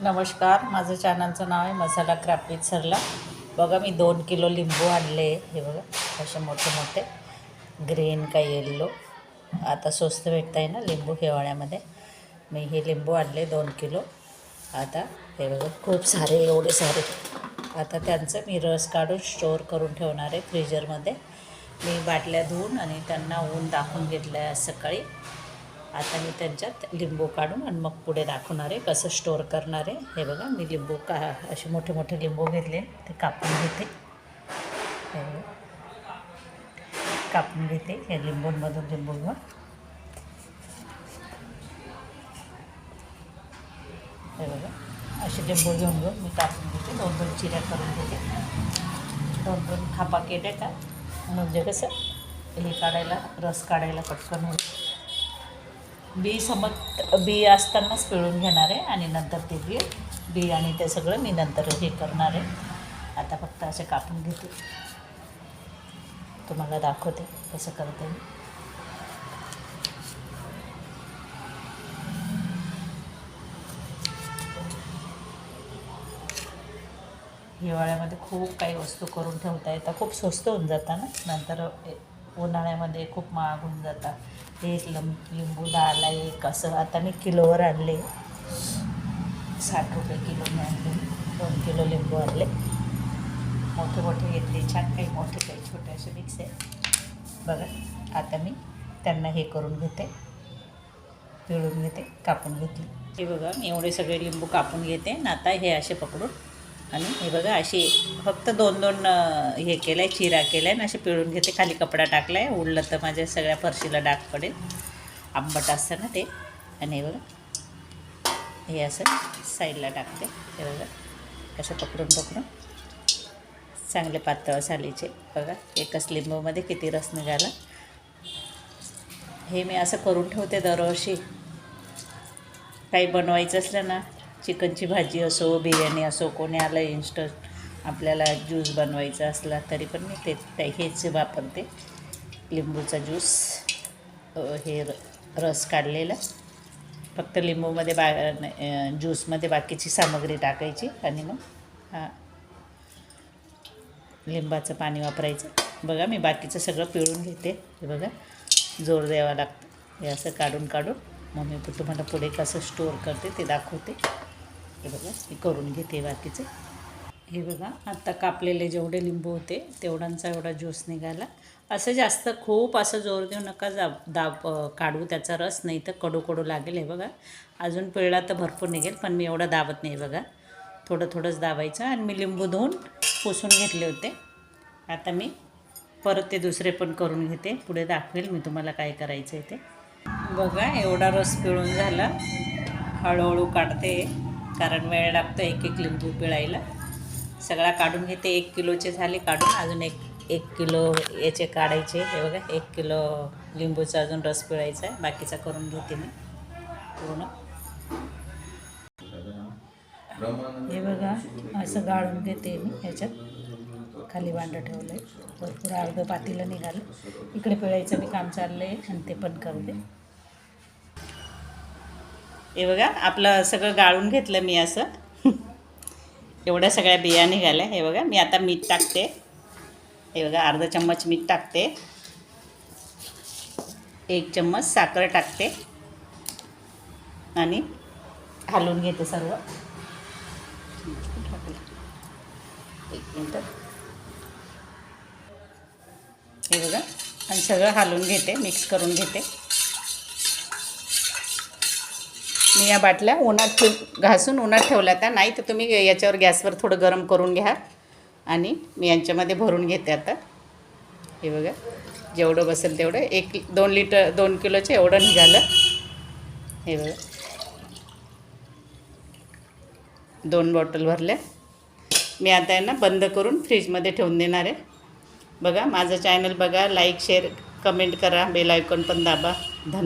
नमस्कार, माझं चॅनलचं नाव आहे मसाला क्राफ्ट विथ सरला. बघा, मी 2 किलो लिंबू आणले. हे बघा, असे मोठे मोठे ग्रीन का येल्लो. आता स्वस्त भेटत आहे ना लिंबू हिवाळ्यामध्ये. मी हे लिंबू आणले 2 किलो. आता हे बघा, खूप सारे, एवढे सारे. आता त्यांचं मी रस काढून स्टोअर करून ठेवणार आहे फ्रीजरमध्ये. मी बाटल्या धुवून आणि त्यांना ऊन दाखवून घेतलं आहे आज सकाळी. आता मी त्यांच्यात लिंबू काढून आणि मग पुढे दाखवणार आहे कसं स्टोअर करणार आहे. हे बघा, मी लिंबू असे मोठे मोठे लिंबू घेतले, ते कापून घेते. हे बघा, कापून घेते हे लिंबूंमधून लिंबू घेऊन. हे बघा, असे लिंबू घेऊन मी कापून घेते. 2-2 चिऱ्या करून घेते. 2-2 खापा केले का म्हणजे कसं हे काढायला, रस काढायला पटकन होईल. बी असतानाच पिळून घेणार आहे आणि नंतर ते बी आणि ते सगळं मी नंतर हे करणार आहे. आता फक्त असे कापून घेते, तुम्हाला दाखवते कसं करते मी. हिवाळ्यामध्ये खूप काही वस्तू करून ठेवता येतात. खूप स्वस्त होऊन जातात ना, नंतर उन्हाळ्यामध्ये खूप महाग होऊन जातात. एक लिंबू 10ला एक असं. आता मी किलोवर आणले, 60 रुपये किलोने आणले. 2 किलो लिंबू आणले. मोठे मोठे घेतले, छान, काही मोठे काही छोटे असे मिक्स आहे. बघा, आता मी त्यांना हे करून घेते, पिळून घेते, कापून घेतली. हे बघा, मी एवढे सगळे लिंबू कापून घेते आणि आता हे असे पकडून आणि हे बघा, अशी फक्त 2-2 हे केलं आहे, चिरा केला आहे आणि असे पिळून घेते. खाली कपडा टाकला आहे, उडलं तर माझ्या सगळ्या फरशीला डाग पडेल. आंबट असतं ना ते. आणि हे बघा, हे असं साईडला टाकते. हे बघा, कसं पकडून चांगले पातळ सालीचे. बघा, एकच लिंबूमध्ये किती रस निघाला. हे मी असं करून ठेवते दरवर्षी. काही बनवायचं असलं ना, चिकनची भाजी असो, बिर्याणी असो, कोणी आलं इन्स्टंट आपल्याला ज्यूस बनवायचा असला तरी पण मी हेच वापरते, लिंबूचा ज्यूस. हे रस काढलेला, फक्त लिंबूमध्ये ज्यूसमध्ये बाकीची सामग्री टाकायची आणि मग लिंबाचं पाणी वापरायचं. बघा, मी बाकीचं सगळं पिळून घेते. हे बघा, जोर द्यावा लागतं. हे असं काढून मग मी तुम्हाला पुढे कसं स्टोअर करते ते दाखवते. हे बघा, मी करून घेते बाकीचे. हे बघा, आता कापलेले जेवढे लिंबू होते तेवढ्यांचा एवढा ज्यूस निघाला. असं जास्त खूप असं जोर देऊ नका, काढू त्याचा रस, नाही तर कडू लागेल. हे बघा, अजून पिळला तर भरपूर निघेल, पण मी एवढा दाबत नाही. बघा, थोडंच दाबायचं. आणि मी लिंबू धुवून पुसून घेतले होते. आता मी परत ते दुसरे पण करून घेते, पुढे दाखवेल मी तुम्हाला काय करायचं आहे ते. बघा, एवढा रस पिळून झाला. हळूहळू काढते कारण वेळ लागतो एक लिंबू पिळायला. सगळा काढून घेते. 1 किलोचे झाले काढून, अजून एक किलो याचे काढायचे. हे बघा, 1 किलो लिंबूचा अजून रस पिळायचा आहे. बाकीचा करून घेते मी पूर्ण. हे बघा, असं गाळून घेते मी. ह्याच्यात खाली भांडं ठेवलं आहे, भरपूर अर्धं पातेलं निघालं. इकडे पिळायचं मी काम चाललं आहे आणि ते पण करते. हे बघा, आपलं सगळं गाळून घेतलं मी असं. एवढ्या सगळ्या बिया निघाल्या. हे बघा, मी आता मीठ टाकते. हे बघा, अर्धा चम्मच मीठ टाकते, 1 चम्मच साखर टाकते आणि हलवून घेते सर्व. 1 मिनटं. हे बघा, आणि सगळं हलवून घेते, मिक्स करून घेते. मी या बाटल्या घासून उन्हात ठेवल्या त्या, नाही तर तुम्ही याच्यावर गॅसवर थोडं गरम करून घ्या. आणि मी यांच्यामध्ये भरून घेते आता. हे बघा, जेवढं बसेल तेवढं, 2 किलोचं एवढं निघालं. हे बघा, 2 बॉटल भरल्या. मी आता यांना बंद करून फ्रीजमध्ये ठेवून देणार आहे. बघा, माझं चॅनल बघा, लाईक, शेअर, कमेंट करा, बेल आयकॉन पण दाबा. धन्यवाद.